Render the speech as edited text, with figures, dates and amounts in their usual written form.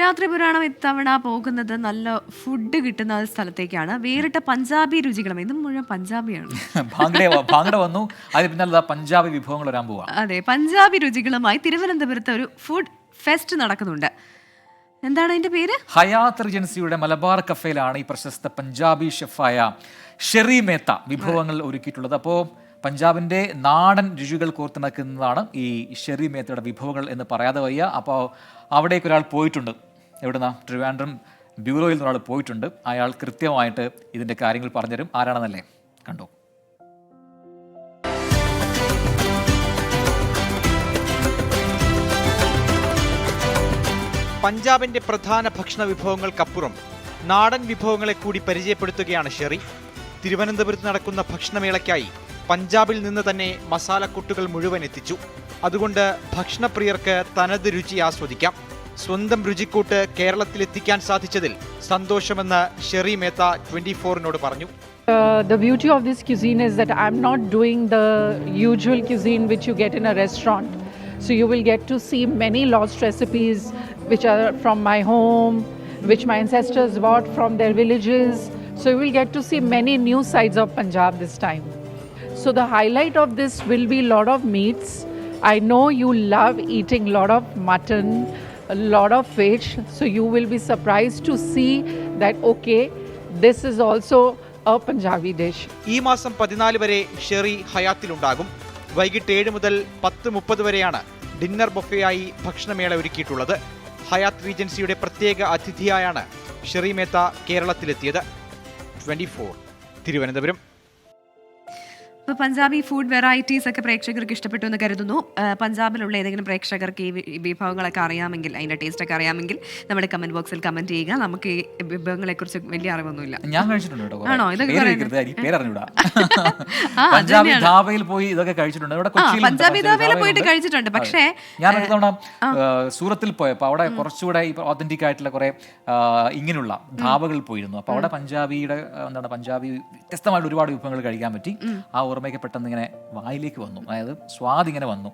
നവരാത്രി പുരാണം ഇത്തവണ പോകുന്നത് നല്ല ഫുഡ് കിട്ടുന്ന സ്ഥലത്തേക്കാണ്. വേറിട്ട പഞ്ചാബി രുചികളും, ഇതും മുഴുവൻ പഞ്ചാബിയാണ്. ഭാംഗട വന്നു, അതിന് പിന്നാലെ പഞ്ചാബി വിഭവങ്ങൾ വരാൻ പോവാ. അതെ, പഞ്ചാബി രുചികളുമായി തിരുവനന്തപുരത്ത് ഒരു ഫുഡ് ഫെസ്റ്റ് നടക്കുന്നുണ്ട്. എന്താണ് അതിന്റെ പേര്? ഹയാത്ത് റിജൻസിയുടെ മലബാർ കഫേയിലാണ് ഈ പ്രശസ്ത പഞ്ചാബി ഷെഫായ ഷെറി മേത്ത വിഭവങ്ങൾ ഒരുക്കിയിട്ടുള്ളത്. അപ്പോൾ പഞ്ചാബിൻ്റെ നാടൻ രുചികൾ കോർത്തിണക്കുന്നതാണ് ഈ ഷെറി മേത്തയുടെ വിഭവങ്ങൾ എന്ന് പറയാതെ വയ്യ. അപ്പോൾ അവിടേക്ക് ഒരാൾ പോയിട്ടുണ്ട്. എവിടുന്ന? ട്രിവാൻഡ്രം ബ്യൂറോയിൽ നിന്ന് ഒരാൾ പോയിട്ടുണ്ട്. അയാൾ കൃത്യമായിട്ട് ഇതിൻ്റെ കാര്യങ്ങൾ പറഞ്ഞുതരും. ആരാണെന്നല്ലേ കണ്ടോ. പഞ്ചാബിന്റെ പ്രധാന ഭക്ഷണ വിഭവങ്ങൾക്കപ്പുറം നാടൻ വിഭവങ്ങളെ കൂടി പരിചയപ്പെടുത്തുകയാണ് ഷെറി. തിരുവനന്തപുരത്ത് നടക്കുന്ന ഭക്ഷണമേളയ്ക്കായി പഞ്ചാബിൽ നിന്ന് തന്നെ മസാലക്കൂട്ടുകൾ മുഴുവൻ എത്തിച്ചു. അതുകൊണ്ട് ഭക്ഷണപ്രിയർക്ക് തനത് രുചി ആസ്വദിക്കാം. സ്വന്തം രുചിക്കൂട്ട് കേരളത്തിലെത്തിക്കാൻ സാധിച്ചതിൽ സന്തോഷമെന്ന് ഷെറി മേത്ത 24-നോട് പറഞ്ഞു. The beauty of this cuisine is that I'm not doing the usual cuisine which you get in a restaurant. So you will get to see many lost recipes which are from my home, which my ancestors brought from their villages. So you will get to see many new sides of Punjab this time. So the highlight of this will be a lot of meats. I know you love eating a lot of mutton, a lot of fish. So you will be surprised to see that, okay, this is also a Punjabi dish. ഈ മാസം 14 വരെ Sherry ഹയാത്തിലുണ്ടാകും. വൈകിട്ട് 7 മുതൽ 10:30 വരെയാണ് dinner ബൊഫയായി ഭക്ഷണമേള ഒരുക്കിയിട്ടുള്ളത്. ഹയാത്ത് റീജൻസിയുടെ പ്രത്യേക അതിഥിയായാണ് Sherry Mehta കേരളത്തിലെത്തിയത്. 24 Thiruvananthapuram. ഇപ്പോൾ Punjabi food varieties ഒക്കെ പ്രേക്ഷകർക്ക് ഇഷ്ടപ്പെട്ടു എന്ന് കരുതുന്നു. പഞ്ചാബിലുള്ള ഏതെങ്കിലും പ്രേക്ഷകർക്ക് ഈ വിഭവങ്ങളൊക്കെ അറിയാമെങ്കിൽ, അതിൻ്റെ ടേസ്റ്റൊക്കെ അറിയാമെങ്കിൽ നമ്മുടെ കമന്റ് ബോക്സിൽ കമന്റ് ചെയ്യുക. നമുക്ക് ഈ വിഭവങ്ങളെക്കുറിച്ച് വലിയ അറിവൊന്നുമില്ല. ഞാൻ കഴിച്ചിട്ടുണ്ട്. ആണോ? ഇതൊക്കെ പഞ്ചാബി ധാബയിൽ പോയി ഇതൊക്കെ കഴിച്ചിട്ടുണ്ട്. പഞ്ചാബി ധാബയിൽ പോയിട്ട് കഴിച്ചിട്ടുണ്ട്. പക്ഷേ ഞാൻ തവണ സൂറത്തിൽ പോയപ്പോൾ അവിടെ കുറച്ചുകൂടെ ഓതന്റിക് ആയിട്ടുള്ള കുറെ ഇങ്ങനെയുള്ള ധാബകളിൽ പോയിരുന്നു. അപ്പോൾ അവിടെ പഞ്ചാബിയുടെ പഞ്ചാബി വ്യത്യസ്തമായിട്ട് ഒരുപാട് വിഭവങ്ങൾ കഴിക്കാൻ പറ്റി. ആ ഓർമ്മയൊക്കെ പെട്ടെന്ന് ഇങ്ങനെ വായിലേക്ക് വന്നു. അതായത് സ്വാദ് ഇങ്ങനെ വന്നു.